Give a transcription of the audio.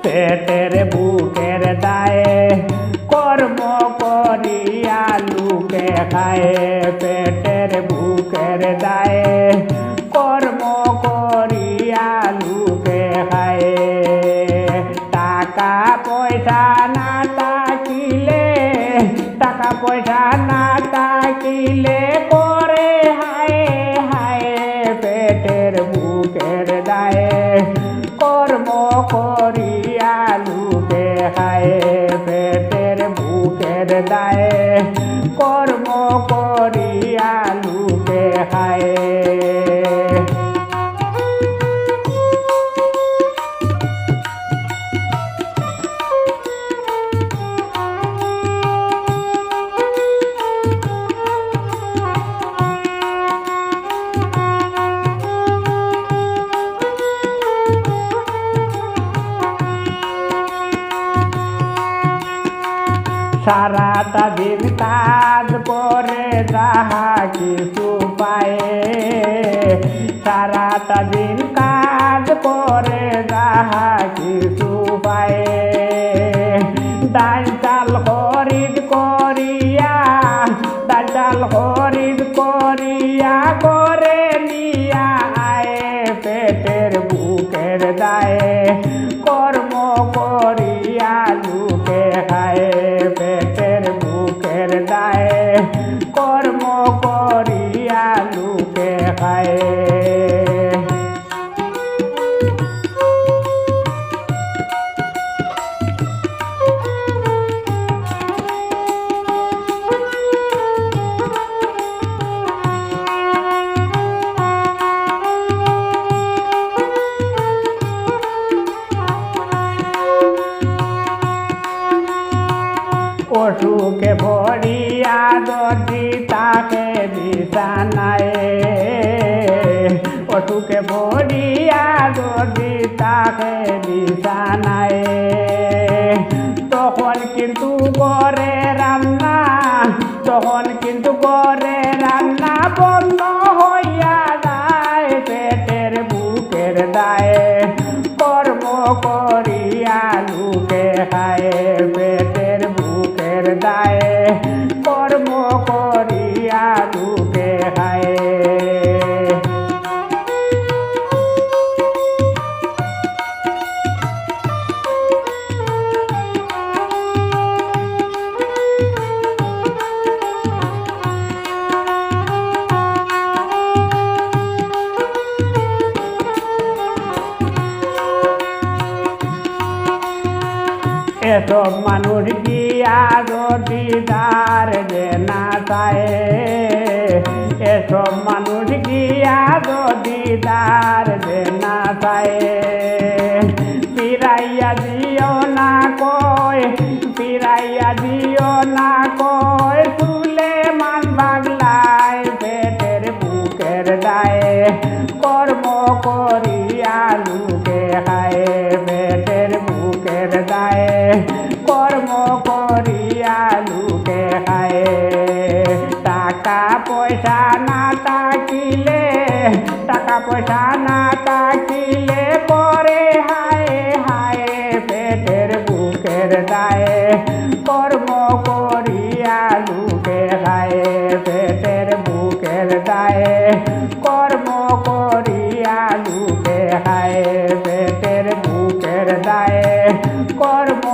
পেটের বুকের দায়ে কর্ম করিয়া লোকে খায় পেটের বুকের দায়ে কর্ম করিয়া লোকে খায় টাকা পয়সা না থাকিলে টাকা পয়সা না থাকিলে করে হায় হায় পেটের বুকের দায়ে কর্ম করিয়া লোকে খায় পেটের বুকের দায়ে কর্ম করিয়া লোকে খায় সারাটা দিন কাজ করে যাহা কিছু পায়ে সারাটা দিন কাজ করে যাহা কিছু পায়ে ডাল চাল খরিদ করিয়া ডাল চাল খরিদ করিয়া করে নিয়া আয়ে পেটের বুকের দায়ে কর্ম করিয়া লোকে খায় পেটের বুকের দায়ে কর্ম করিয়া লোকে খায় অসুখে ভরিয়া যদি তাকে বিছানায় অসুখে ভরিয়া যদি তাকে বিছানায় তখন কিন্তু করে রান্না তখন কিন্তু করে রান্না বন্ধ হইয়া যায় পেটের বুকের দায়ে কর্ম করিয়া লোকে খায় পেটের বুকের দায়ে কর্ম করিয়া লোকে খায় এসব মানুষ গিয়া যদি দ্বার যে না চায় এসব মানুষ গিয়া যদি দ্বার যে না চায় ফিরাইয়া দিও না কয় ফিরাইয়া দিও না কয় তুলে মান বাগলায় পেটের বুকের দায়ে কর্ম করিয়া লোকে খায় পেটের বুকের দায়ে কর্ম করিয়া লোকে খায় টাকা পয়সা না থাকিলে টাকা পয়সা না থাকিলে করে হায় হায় পেটের বুকের দায়ে কর্ম করিয়া লোকে খায় পেটের বুকের দায়ে কর্ম করিয়া লোকে খায় পেটের বুকের দায়ে কর্ম